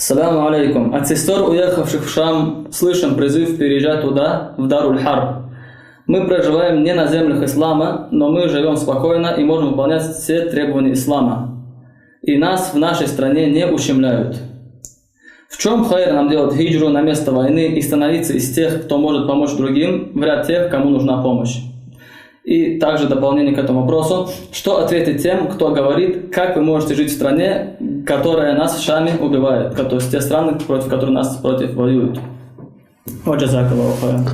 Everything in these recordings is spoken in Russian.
Саляму алейкум. От сестер, уехавших в Шам, слышим призыв переезжать туда, в Даруль-Харб. Мы проживаем не на землях ислама, но мы живем спокойно и можем выполнять все требования ислама. И нас в нашей стране не ущемляют. В чем хайр нам делать хиджру на место войны и становиться из тех, кто может помочь другим, в ряд тех, кому нужна помощь? И также дополнение к этому вопросу, что ответить тем, кто говорит, как вы можете жить в стране, которая нас в Шаме убивает, то есть те страны, против которых нас воюют. Джазакаллаху хайран.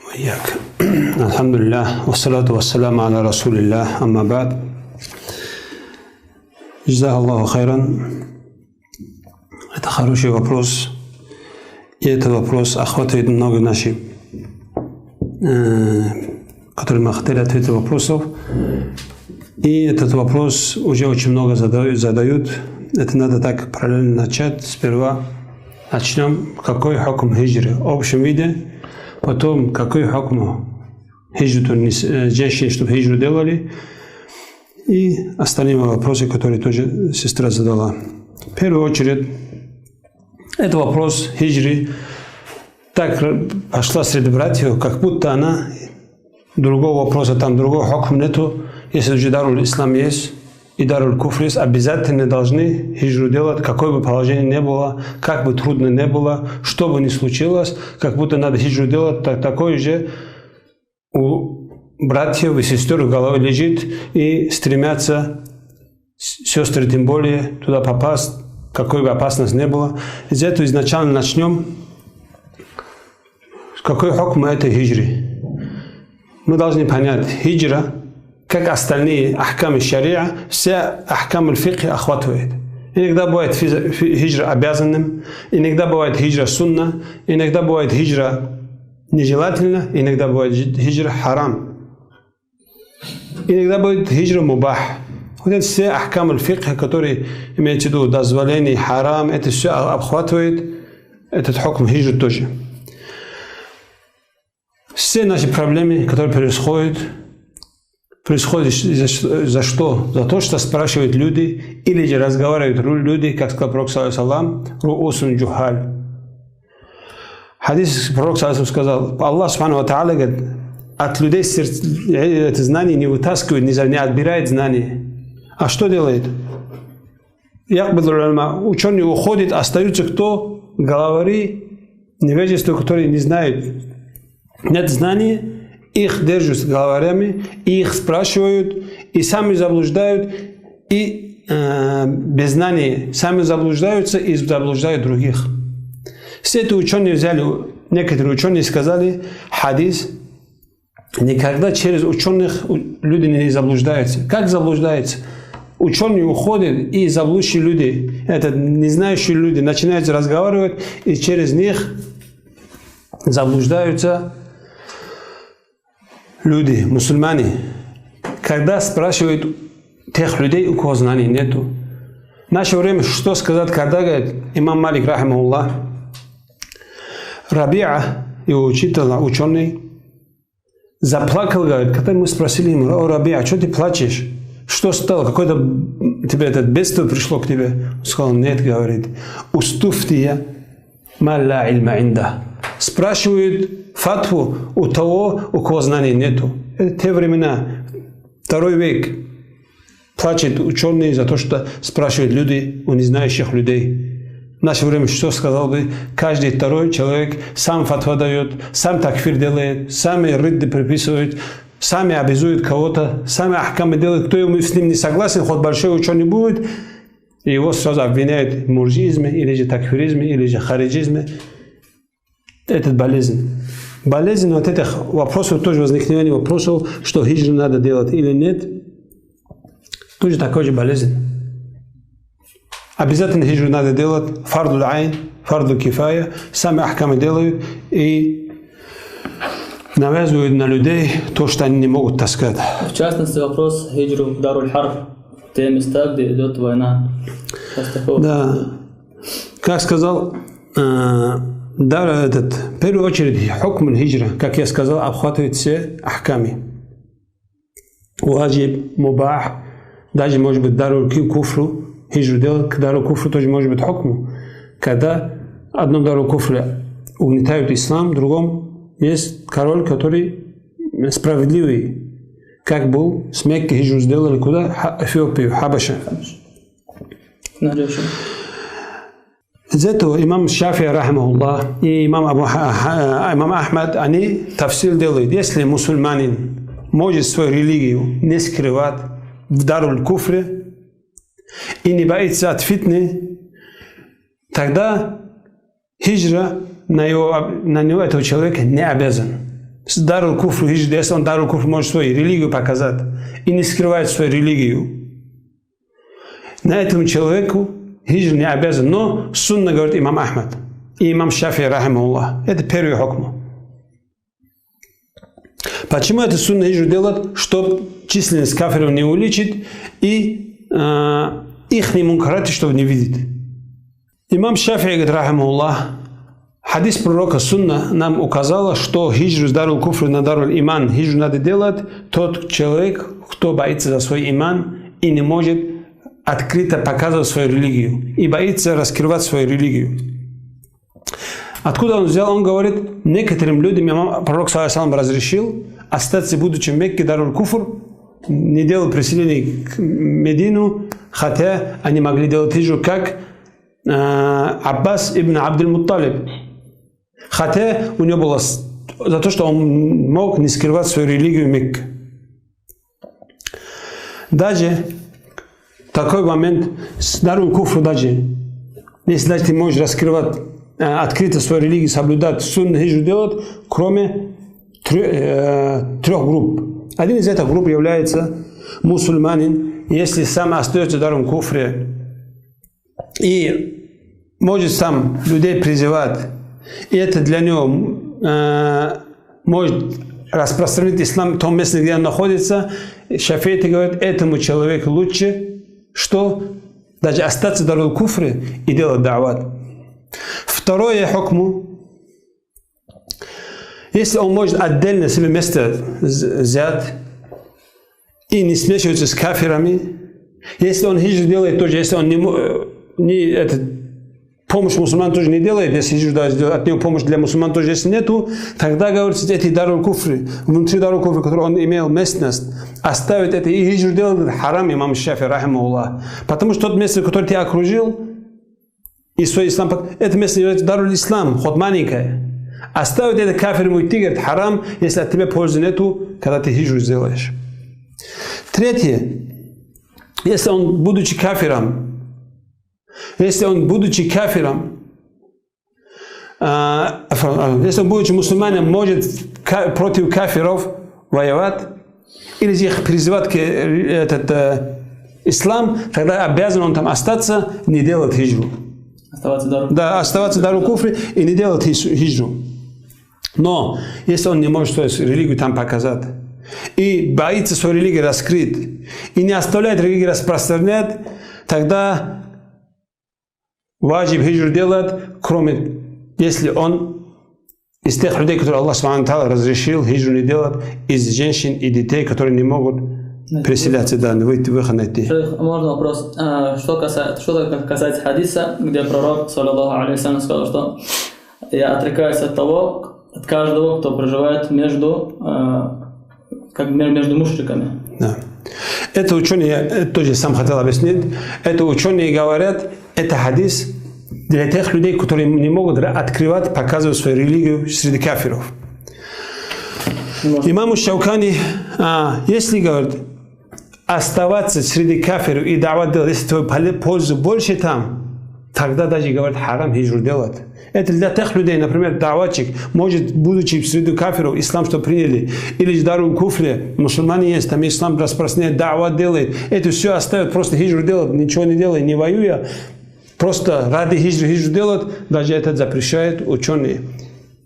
وإياك. الحمد لله والصلاة والسلام على رسول الله أما بعد. جزاه الله خيرا. Это хороший вопрос. И этот вопрос охватывает много наших, которые мы хотели ответить вопросов. И этот вопрос уже очень много задают. Это надо так параллельно начать. Сперва начнем, какой хукм хиджры в общем виде, потом какой хукм хиджры женщины, чтобы хиджру делали, и остальные вопросы, которые тоже сестра задала. В первую очередь, это вопрос хиджры так пошла среди братьев, как будто она другого вопроса, там другого хукма нету. Если уже Даруль Ислам есть и Даруль Куфр есть, обязательно должны хиджру делать, какое бы положение ни было, как бы трудно ни было, что бы ни случилось, как будто надо хиджру делать, такое же у братьев и сестер в голове лежит и стремятся сестры тем более туда попасть, какой бы опасность ни было. Из этого изначально начнем, какой хукм это хиджры. Мы должны понять, хиджра, как остальные ахкамы шариа, все ахкамы фикх охватывает. Иногда бывает хиджра обязанным, иногда бывает хиджра сунна, иногда бывает хиджра нежелательно, иногда бывает хиджра харам, иногда бывает хиджра мубах. Вот это все ахкамы фикх, которые имеют в виду дозволение, харам, это все обхватывает этот хукм хиджры тоже. Все наши проблемы, которые происходят за что? За то, что спрашивают люди, или же разговаривают люди, как сказал Пророк саллаллаху руусун джухаль. Хадис Пророк саллаллаху сказал, Аллах субхану ва тааля говорит, от людей это знание не вытаскивает, не отбирает знания. А что делает? Ученые уходят, остаются кто? Главари, невежество, которые не знают. Нет знания, их держат главарями, их спрашивают, и сами заблуждают, и без знания сами заблуждаются и заблуждают других. Все эти ученые взяли, некоторые ученые сказали, хадис, никогда через ученых люди не заблуждаются. Как заблуждаются? Ученые уходят, и заблудшие люди, это не знающие люди, начинают разговаривать, и через них заблуждаются люди, мусульмане. Когда спрашивают тех людей, у кого знаний нету. В наше время, что сказать, когда говорит имам Малик, рахимахуллах, Рабиа, его ученый, заплакал, говорит, когда мы спросили ему, о, Рабиа, что ты плачешь? Что стало? Какое-то тебе это бедствие пришло к тебе? Он сказал, нет, говорит, устуфтия ма ла ильма инда. Спрашивают фатву у того, у кого знаний нету. Это те времена, 2 век. Плачет ученые за то, что спрашивают люди у незнающих людей. В наше время что сказал бы? Каждый второй человек сам фатва дает, сам такфир делает, сами ридды приписывает, сами обязуют кого-то, сами ахкамы делают. Кто с ним не согласен, хоть большой ученый будет, его сразу обвиняют в муржизме, или же такфиризме, или же хариджизме. Это болезнь. Болезнь вот этих вопросов, тоже возникновение вопросов, что хиджру надо делать или нет, тоже такой же болезнь. Обязательно хиджру надо делать, фарду айн, фарду кифая, сами ахкамы делают и навязывают на людей то, что они не могут таскать. В частности, вопрос хиджру в Даруль-Харб, те места, где идет война. Да. Как сказал, в первую очередь, хукм хиджра, как я сказал, обхватывает все ахками. Ваджиб, мубах, даже может быть даруль куфру, хиджру делать к дару куфру тоже может быть хукму. Когда одном дару куфре угнетают ислам, другом есть король, который справедливый. Как был, с Мекки хиджру сделали куда? Эфиопию, Хабаша. Из этого имам Шафи, рахимахуллах, и имам Ахмад, они тафсир делают. Если мусульманин может свою религию не скрывать в даруль куфре и не боится от фитны, тогда хиджра на него этого человека не обязан. С даруль куфру хиджра, если он даруль куфру может свою религию показать и не скрывает свою религию, на этому человеку хиджра не обязан. Но сунна, говорит имам Ахмад и имам Шафи, рахимахуллах, это первый хукм. Почему это сунна хиджру делать? Чтобы численность кафиров не увеличить и их мункараты, чтобы не видеть. Имам Шафи, говорит, рахимахуллах, хадис пророка сунна нам указала, что хиджру с дарул куфру на дарул иман хиджру надо делать тот человек, кто боится за свой иман и не может открыто показывать свою религию и боится раскрывать свою религию. Откуда он взял? Он говорит, некоторым людям пророк саллаллаху разрешил остаться, будучи в Мекке, дарул куфр, не делал преселение к Медину, хотя они могли делать хиджру, как Аббас ибн Абдул-Мутталиб. Хотя у него было за то, что он мог не скрывать свою религию в Мекке. Даже такой момент с дарул куфру, даже если даже ты можешь раскрывать открыто свою религию, соблюдать сунну хиджру делать, кроме трех групп. Один из этих групп является мусульманин, если сам остается даром куфре и может сам людей призывать, и это для него может распространить ислам в том месте, где он находится, шафииты говорят, этому человеку лучше, что даже остаться дарул куфре и делать дават. Второе хукму, если он может отдельно себе место взять и не смешиваться с кафирами, если он хиджру делает тоже, если он помощь мусульман тоже не делает, если хиджру от него помощь для мусульман тоже если нету, тогда говорится, эти дарул куфры, внутри дарул куфры, который он имел местность, оставить это и хиджру делать харам имам Шафи, рахимахуллах. Потому что тот место, которое ты окружил, и свой ислам, это место является дарул ислам, хоть маленькое. Оставить это кафирам уйти, говорит, харам, если от тебя пользы нету, когда ты хиджру сделаешь. Третье, если он, будучи кафиром, если он, будучи мусульманином, может против кафиров воевать, или их призывать к ислам, тогда обязан он там остаться, не делать хиджру. Оставаться дару куфри и не делать хиджру. Но если он не может свою религию там показать, и боится свою религию раскрыть, и не оставляет религию распространять, тогда важиб хиджру делать, кроме, если он из тех людей, которые Аллах Субхану Тааля разрешил хиджру не делать, из женщин и детей, которые не могут переселяться, да, выход найти. Можно вопрос? Что касается хадиса, где пророк, саллаллаху алейхи, сказал, что я отрекаюсь от того, от каждого, кто проживает между мушриками. Да. Это ученые, тоже сам хотел объяснить, это ученые говорят, это хадис для тех людей, которые не могут открывать, показывать свою религию среди кафиров. Имам Шаукани, если говорит, оставаться среди кафиров и давать делать, если твою пользу больше там, тогда даже говорит харам хиджру делать. Это для тех людей, например, даватчик, может, будучи среди кафиров, ислам что приняли, или в дарул куфре, мусульмане есть, там ислам распространяет, дават делает, это все оставит, просто хиджру делать, ничего не делая, не воюя, просто ради хиджру делать, даже это запрещают ученые.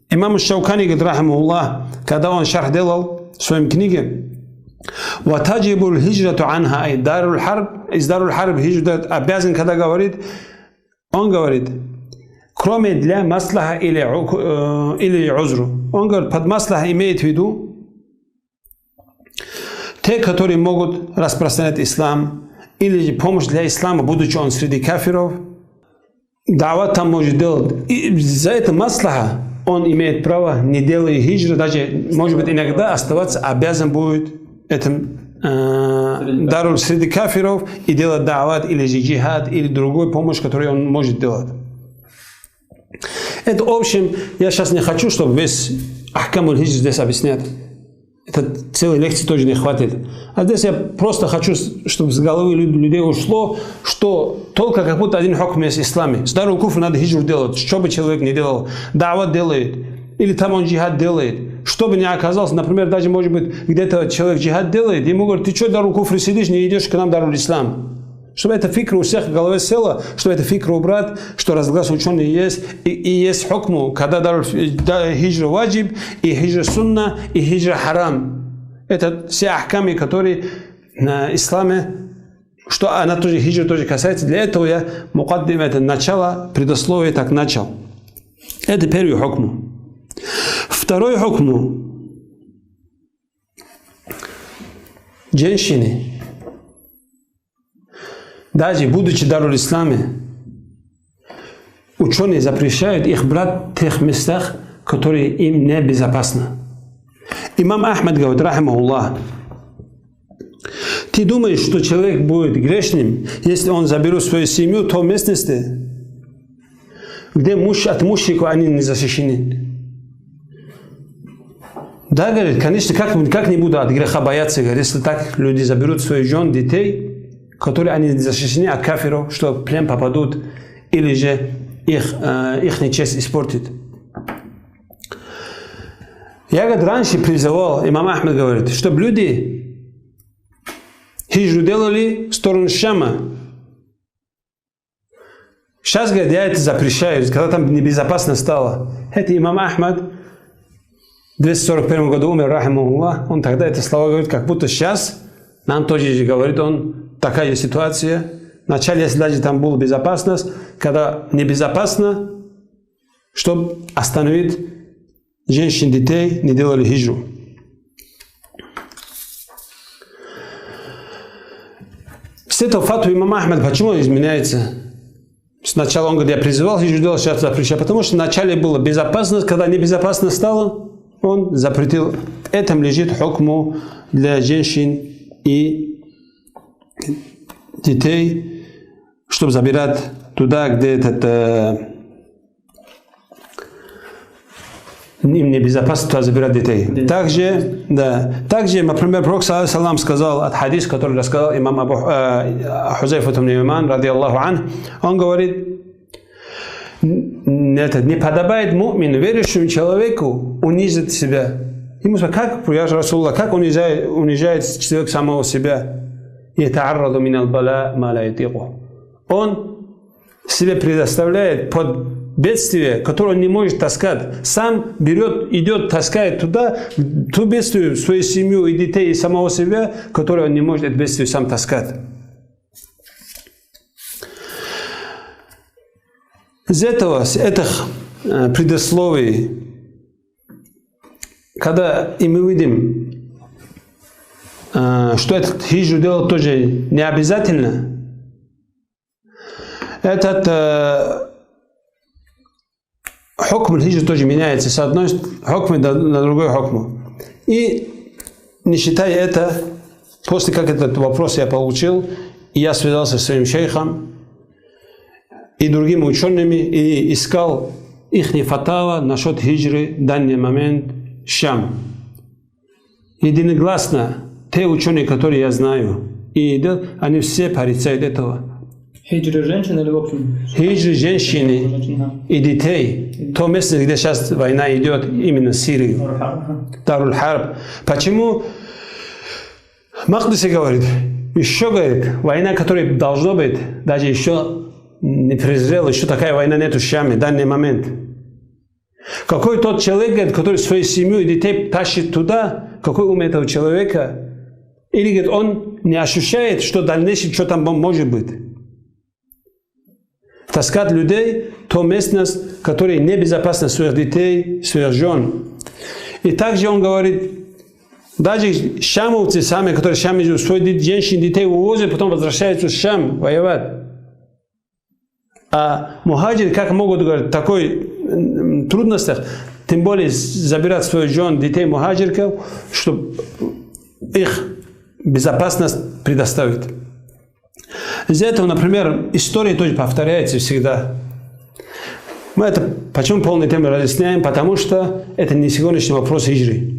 Имам Шаукани, говорит, рахимахуллах, когда он шарх делал в своей книге, وَتَجِبُ الْهِجْرَةُ عَنْهَا из дарул харб хиджру обязан, когда говорит, он говорит, кроме для маслаха или узру. Он говорит, под маслаха имеет в виду те, которые могут распространять ислам или же помощь для ислама, будучи он среди кафиров, дават там может делать. И за это маслаха он имеет право, не делая хиджра, даже, может быть, иногда оставаться обязан будет этим даруль среди кафиров и делать дават или же джихад или другую помощь, которую он может делать. Это, в общем, я сейчас не хочу, чтобы весь ахкамуль хиджр здесь объяснять. Это целой лекции тоже не хватит. А здесь я просто хочу, чтобы с головы людей ушло, что только как будто один хукм есть в исламе. С даруль куфр надо хиджру делать, что бы человек не делал. Дават делает, или там он джихад делает. Что бы ни оказалось, например, даже может быть где-то человек джихад делает, ему говорят, ты что даруль куфр сидишь, не идешь к нам даруль ислам. Чтобы эта фикра у всех в голове села, чтобы эта фикра убрать, что разглас ученые есть, и есть хукму, когда хиджра ваджиб, и хиджра сунна, и хиджра харам. Это все ахками, которые на исламе, что она тоже, хиджра тоже касается. Для этого я мукаддим, это начало, предисловие так начал. Это первый хукму. Второй хукму. Женщины, даже будучи даруль исламе, ученые запрещают их брать в тех местах, которые им небезопасны. Имам Ахмад говорит, рахимахуллах, ты думаешь, что человек будет грешным, если он заберет свою семью в той местности, где от мушриков они не защищены? Да, говорит, конечно, как не буду от греха бояться, говорит, если так люди заберут своих жен, детей, которые они защищены от кафиров, что в плен попадут, или же их честь испортит. Я, говорит, раньше призывал, имам Ахмад говорит, чтобы люди хиджру делали в сторону Шама. Сейчас, говорит, я это запрещаю, когда там небезопасно стало. Это имам Ахмад в 241 году умер, рахимахуллах, он тогда это слова говорит, как будто сейчас нам тоже говорит он, такая ситуация. Вначале, если даже там была безопасность, когда небезопасно, чтобы остановить женщин, детей, не делали хиджру. С этого фату имам Ахмад, почему он изменяется? Сначала он говорит, я призывал хиджру делать, сейчас запрещаю. Потому что вначале была безопасность, когда небезопасно стало, он запретил. В этом лежит хукму для женщин и детей, чтобы забирать туда, где этот им небезопасно туда забирать детей. Также, например, Пророк саллаллаху сказал от хадис, который рассказал имам Абу Хузайфа ибн Яман, ради Аллаху ан, он говорит, не подобает му'мину, верующему человеку, унизить себя. Ему сказал, как, я же Расулаллах, как унижает человек самого себя? Он себе предоставляет под бедствие, которое он не может таскать. Сам берет, идет, таскает туда, ту бедствие, свою семью и детей, и самого себя, которое он не может это бедствие сам таскать. Из этих предисловий, когда и мы видим, что этот хиджру делать тоже не обязательно, этот хукм хиджры тоже меняется с одной хукмы на другой хукму. И не считая это, после как этот вопрос я получил, и я связался с своим шейхом и другими учеными и искал их фатава насчет хиджры в данный момент Шам. Единогласно те ученые, которые я знаю, и они все порицают этого. Хиджры женщин или в общем? Хиджры женщины и детей. То место, где сейчас война идет, именно Сирию. Даруль Харб. Почему? Махдиси говорит, еще говорит, война, которая должна быть, даже еще не презрела, еще такая война нету в Шаме в данный момент. Какой тот человек, который свою семью и детей тащит туда, какой ум этого человека? Или говорит, он не ощущает, что дальнейшее, что там может быть. Таскать людей в ту местность, которая небезопасна своих детей, своих жен. И также он говорит, Даже шамовцы сами, которые в Шаме живут, своих женщин, детей увозят, потом возвращаются в Шам воевать. А мухаджиры, как могут говорить, в такой трудностях, тем более забирать своих жен, детей мухаджирков, чтобы их безопасность предоставить. Из этого, например, история тоже повторяется всегда. Мы это почему полной темы разъясняем? Потому что это не сегодняшний вопрос хиджры.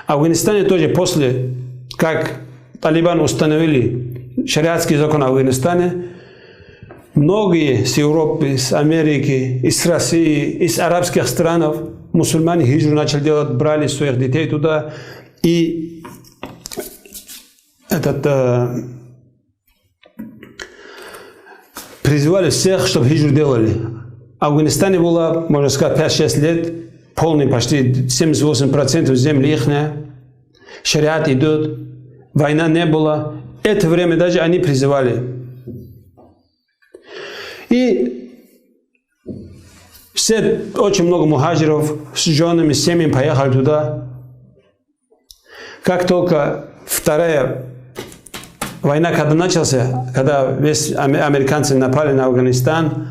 В Афганистане тоже после, как талибан установили шариатский закон в Афганистане, многие с Европы, с Америки, из России, из арабских стран мусульмане хиджру начали делать, брали своих детей туда. И призывали всех, чтобы хиджру делали. В Афганистане было, можно сказать, 5-6 лет, полный почти 78% земли ихняя. Шариат идет, война не было. Это время даже они призывали. И все, очень много мухаджиров с женами, с семьями поехали туда. Как только вторая война, когда началась, когда американцы напали на Афганистан,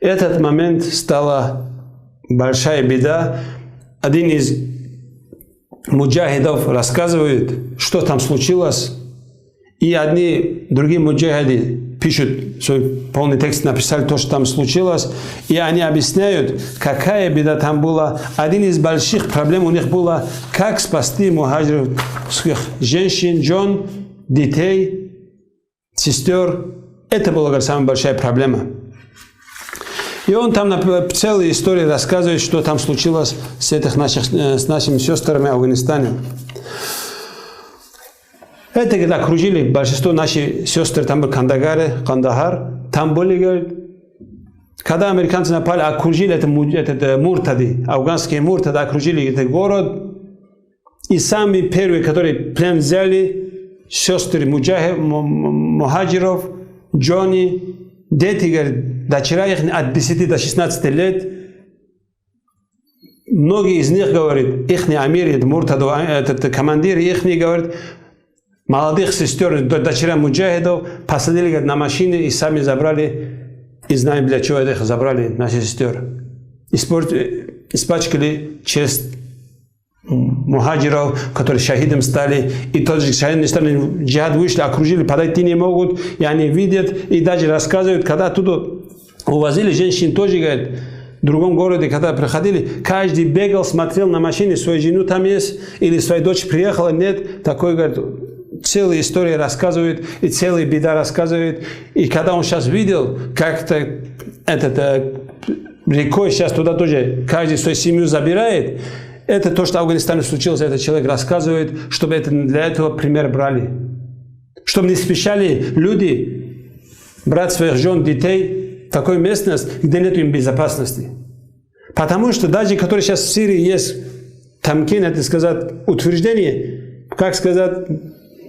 этот момент стала большая беда. Один из муджахидов рассказывает, что там случилось. И одни, другие муджахиды пишут, свой полный текст написали то, что там случилось. И они объясняют, какая беда там была. Один из больших проблем у них было, как спасти мухаджирских женщин, жен, детей, сестер. Это была самая большая проблема. И он там целые истории рассказывает, что там случилось с нашими сестрами в Афганистане. Это когда окружили большинство наших сестер, там был Кандагар, там были, говорит, когда американцы напали, окружили этот муртады, афганские муртады окружили этот город, и сами первые, которые плен взяли, сестры мухаджиров, Джонни, дети, говорит, дочера их от 10 до 16 лет, многие из них, говорит, их амир, муртаду, этот командир, их говорит, молодых сестер, дочеря муджахидов, посадили, говорит, на машины и сами забрали, и знаем, для чего их забрали, наши сестер. Испачкали честь мухаджиров, которые шахидом стали, и тот же шахидом стали, джихад вышли, окружили, подойти не могут, и они видят, и даже рассказывают, когда оттуда увозили женщин, тоже, говорят, в другом городе, когда приходили, каждый бегал, смотрел на машине, свою жену там есть, или своя дочь приехала, нет, такой, говорит, целые истории рассказывает, и целые беда рассказывает, и когда он сейчас видел, как-то рекой сейчас туда тоже каждый свою семью забирает, это то, что в Афганистане случилось, этот человек рассказывает, чтобы для этого пример брали. Чтобы не спешали люди брать своих жен, детей в такую местность, где нет им безопасности. Потому что даже, которые сейчас в Сирии есть, тамкин, это сказать, утверждение, как сказать,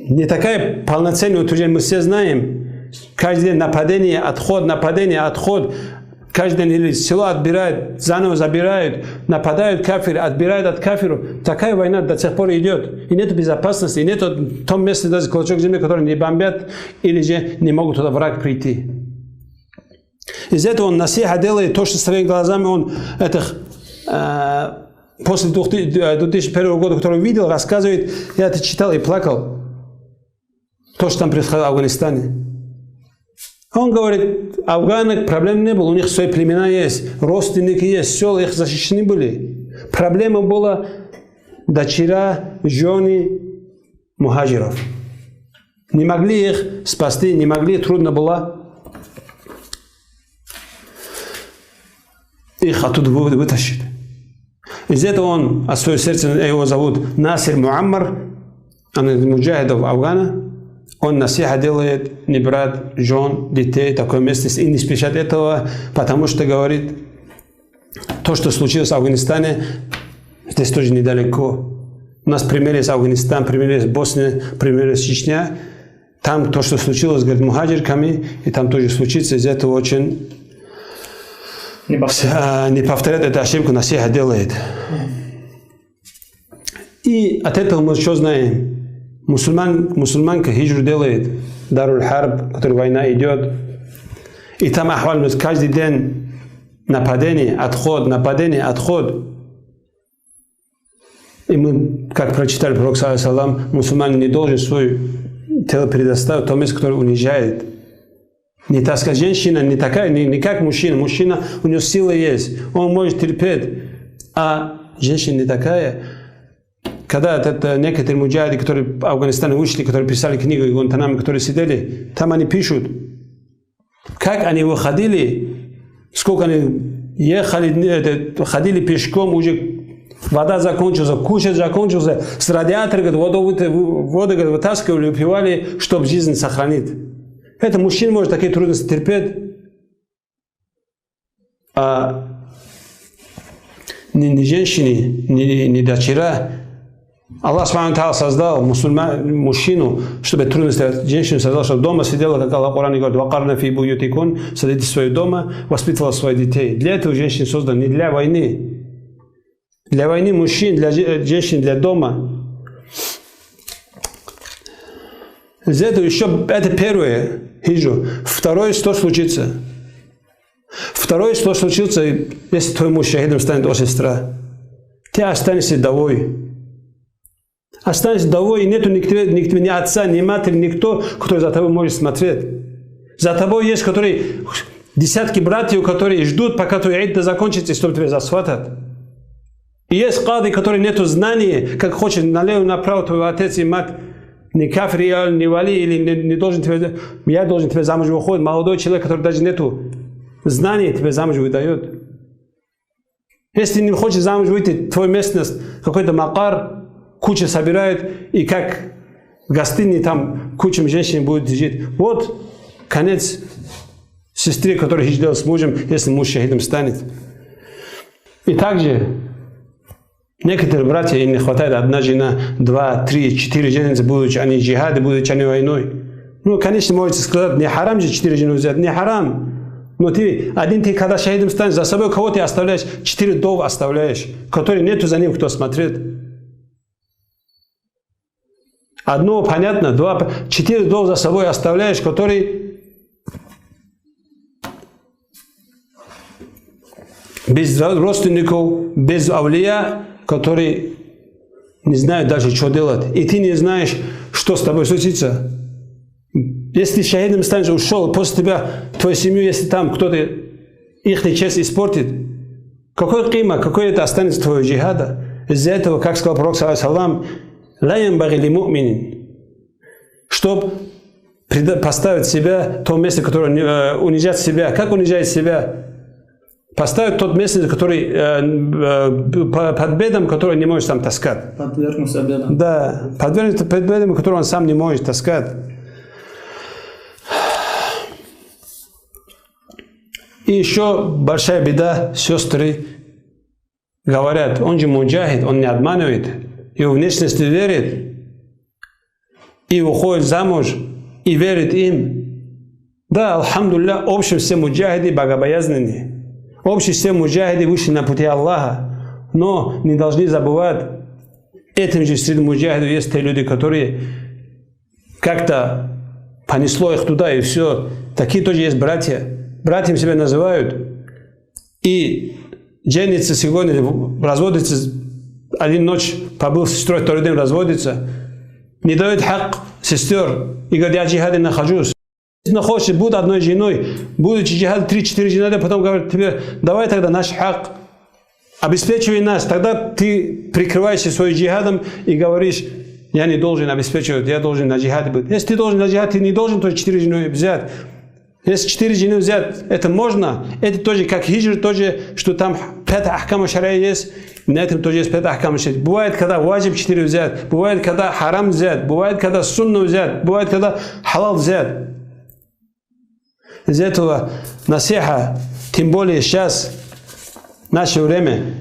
не такая полноценная утверждение, мы все знаем, каждый день нападение, отход, каждый день или село отбирают, заново забирают, нападают кафиры, отбирают от кафиров. Такая война до сих пор идет. И нет безопасности, и нет в том месте даже клочок земли, который не бомбят, или же не могут туда враг прийти. Из этого он насиха делает то, что своими глазами он после 2001 года, который видел, рассказывает, я это читал и плакал. То, что там происходило в Афганистане. Он говорит, афганок проблем не было, у них свои племена есть, родственники есть, села их защищены были. Проблема была дочеря, жены мухаджиров. Не могли их спасти, не могли, трудно было их оттуда вытащить. Из этого он, от своего сердца, его зовут Насир Муаммар, он из муджахидов Афгана. Он насиха делает, не брать жен, детей, такое место, и не спешат этого, потому что говорит, то, что случилось в Афганистане, здесь тоже недалеко. У нас примеры из Афганистана, примеры из Боснии, примеры из Чечня. Там то, что случилось, говорит, мухаджирками, и там тоже случится, из этого очень не повторяет эту ошибку, насиха делает. И от этого мы что знаем? Мусульманка хиджру делает, Даруль Харб, который война идет, и там ахваль, каждый день нападение, отход. И мы, как прочитали пророк, саллаллаху, мусульманин не должен свое тело предоставить в то место, которое унижает. Не таскать. Женщина не такая, не как мужчина. Мужчина, у него сила есть, он может терпеть. А женщина не такая. Когда некоторые муджахиды, которые в Афганистане вышли, которые писали книгу, и Гуантанамо, которые сидели, там они пишут, как они выходили, сколько они ехали, ходили пешком, уже вода закончилась, кушать закончился, с радиатора воду вытаскивали, выпивали, чтобы жизнь сохранить. Это мужчина может такие трудности терпеть, а не женщины, не дочера. Аллах Субхану создал мужчину, чтобы трудности, женщину создал, чтобы дома сидела, как Аллах в Коране говорит, «Вакарна фи буютикун», садите в свое дома, воспитывала своих детей. Для этого женщина создана, не для войны. Для войны мужчин, для женщин, для дома. Из этого еще, это первое, хиджу. Второе, что случится? Второе, что случится, если твой муж шахидом станет, о сестра, ты останешься вдовой. Останешься вдовой, и нету ни отца, ни матери, никто, который за тобой может смотреть. За тобой есть, которые, десятки братьев, которые ждут, пока твой идда закончится, чтобы тебя засватать. И есть кады, которые нету знаний, как хочет налево, направо твой отец и мать, не кафир, не вали, или не должен тебя, я должен тебя замуж выходить. Молодой человек, который даже нету знаний, тебя замуж выдает. Если не хочешь замуж выйти, твоя местность, какой-то макар, куча собирает, и как в гостине там куча женщин будет жить. Вот конец сестре, которая хиджрила с мужем, если муж шахидом станет. И также некоторые братья, им не хватает одна жена, 2, 3, 4 жены, будучи они джихады, будучи они войной. Ну, конечно, можете сказать, не харам же 4 жены взять, не харам. Но ты, когда шахидом станешь, за собой кого ты оставляешь? 4 дов оставляешь, которые нету за ним, кто смотрит. Одно понятно, 2, 4 дов за собой оставляешь, которые без родственников, без авлия, которые не знают даже, что делать. И ты не знаешь, что с тобой случится. Если шахидом станешь, ушел, после тебя, твою семью, если там кто-то их честь испортит, какой қима, какой это останется твоего джихада? Из-за этого, как сказал пророк, саллаллаху чтобы поставить себя в том месте, которое унижает себя. Как унижает себя? Поставить тот место, который под бедом, который не может там таскать. Подвергнуться бедам. Да, подвергнуться под бедом, который он сам не может таскать. И еще большая беда, сестры говорят, он же муджахид, он не обманывает, и в внешности верит, и уходит замуж, и верит им. Да, алхамдулилля, общем все муджахиды богобоязненные. Общем все муджахиды вышли на пути Аллаха. Но не должны забывать, этим же среди муджахидов есть те люди, которые как-то понесло их туда, и все. Такие тоже есть братья. Братьям себя называют. И женится сегодня, разводится, один ночь побыл с сестрой, второй день разводится. Не дает хак сестер. И говорит, я в джихаде нахожусь. Если находишься, будь одной женой, будучи джихад 3-4 жены, потом говорит тебе, давай тогда наш хак, обеспечивай нас. Тогда ты прикрываешься своим джихадом и говоришь, я не должен обеспечивать, я должен на джихаде быть. Если ты должен на джихад, ты не должен тоже 4 жены взять. Если 4 жены взять, это можно. Это тоже как хиджр, тоже, что там 5 ахкама шария есть. На этом тоже есть 5 ахкама шария. Бывает, когда ваджиб 4 взять. Бывает, когда харам взять. Бывает, когда сунну взять. Бывает, когда халал взять. Из этого насиха, тем более сейчас, в наше время,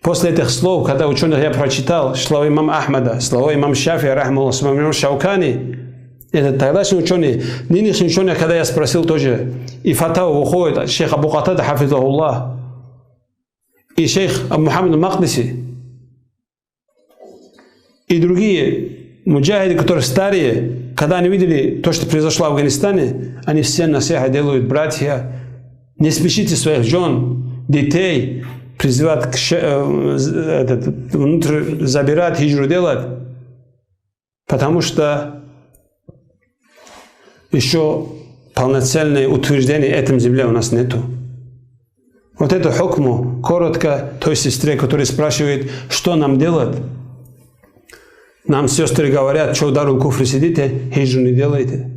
после этих слов, когда ученых я прочитал, слова имама Ахмада, слова имама Шафи, рахмаллах, слова имама Шаукани, это тогдашний ученый, нынешний ученый, когда я спросил тоже, и фатава выходит, шейх Абу Катада, хафизахуллах, и шейх Абу Мухаммад Мақдиси, и другие муджахиды, которые старые, когда они видели то, что произошло в Афганистане, они все насиха делают: братья, не спешите своих жен, детей призывать внутрь, забирать, хиджру делать, потому что еще полноценное утверждение этой земле у нас нету. Вот это хукму, коротко, той сестре, которая спрашивает, что нам делать. Нам сестры говорят, что в Дарул Куфре сидите, хиджру не делайте.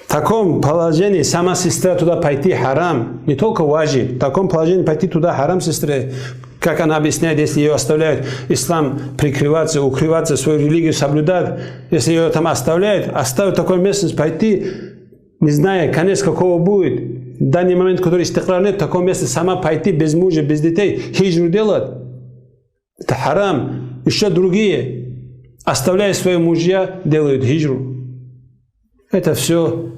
В таком положении сама сестра туда пойти харам, не только важиб, в таком положении пойти туда харам сестре. Как она объясняет, если ее оставляют ислам прикрываться, укрываться, свою религию соблюдать, если ее там оставляют, оставить такое место, пойти, не зная конец какого будет, в данный момент, который истикрар нет, в таком месте сама пойти без мужа, без детей, хиджру делать, это харам. Еще другие, оставляя свои мужья, делают хиджру. Это все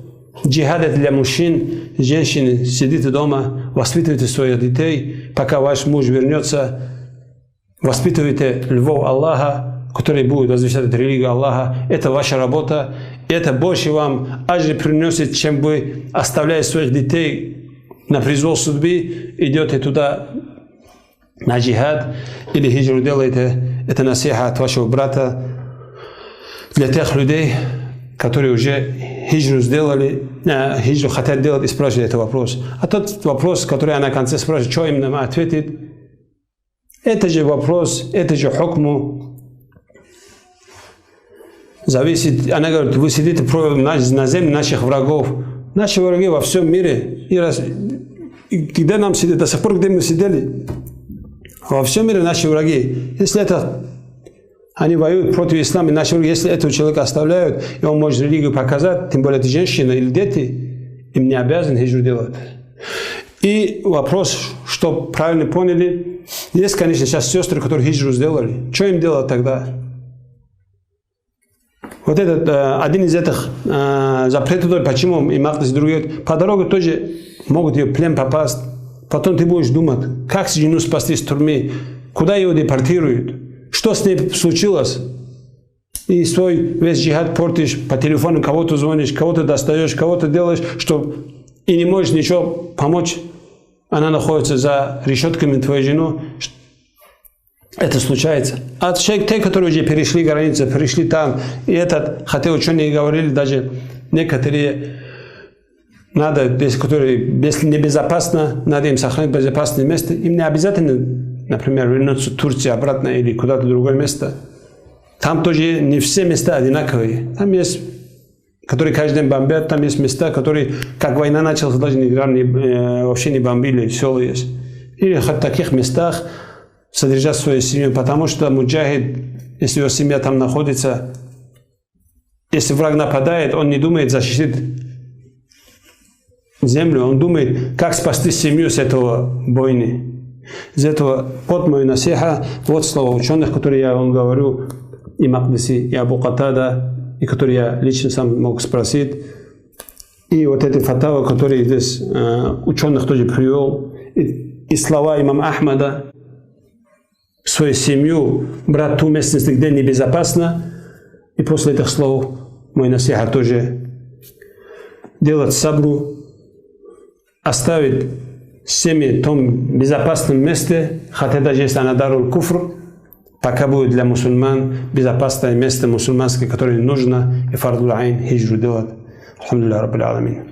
джихад для мужчин, женщины, сидите дома, воспитывайте своих детей, пока ваш муж вернется, воспитывайте львов Аллаха, которые будут возвещать религию Аллаха. Это ваша работа, это больше вам аджри приносит, чем вы, оставляя своих детей на произвол судьбы, идете туда на джихад или хиджру делаете. Это насиха от вашего брата для тех людей, которые уже хиджру сделали, хиджру хотят делать и спрашивают этот вопрос. А тот вопрос, который она на конце спрашивает, что им нам ответит, это же вопрос, это же хукму зависит. Она говорит, вы сидите на земле наших врагов. Наши враги во всем мире. И где нам сидеть? До сих пор, где мы сидели? Во всем мире наши враги. Если это они воюют против ислама, и наши враги, если этого человека оставляют, и он может религию показать, тем более это женщина или дети, им не обязаны хиджру делать. И вопрос, что правильно поняли, есть, конечно, сейчас сестры, которые хиджру сделали. Что им делать тогда? Вот этот, один из этих запретов, почему и Магдис другие, по дороге тоже могут ее в плен попасть. Потом ты будешь думать, как жену спасти из тюрьмы, куда его депортируют, что с ней случилось. И свой весь джихад портишь, по телефону кого-то звонишь, кого-то достаешь, кого-то делаешь, что и не можешь ничего помочь. Она находится за решетками твоей жены. Это случается. А те, которые уже перешли границы, пришли там, и этот, хотя ученые говорили, даже некоторые, надо, если небезопасно, надо им сохранить безопасное место, им не обязательно, например, вернуться в Турцию обратно или куда-то в другое место. Там тоже не все места одинаковые. Там есть, которые каждый день бомбят, там есть места, которые, как война началась, даже вообще не бомбили, села есть. Или в таких местах содержать свою семью, потому что муджахид, если его семья там находится, если враг нападает, он не думает защитить землю, он думает, как спасти семью с этого войны. Из этого вот мой насиха, вот слова ученых, которые я вам говорю, и Магдиси, и Абу Катада, и которые я лично сам мог спросить, и вот эти фатавы, которые здесь ученых тоже привел, и слова имама Ахмада, свою семью брать ту местность, где небезопасно, и после этих слов мой насиха тоже делать сабру, оставить семьи в том безопасном месте, хотя даже если она Дарул Куфр, пока будет для мусульман безопасное место мусульманское, которое нужно, и фардул айн хиджру делать. Алхамдулилlah Раббил Аламин.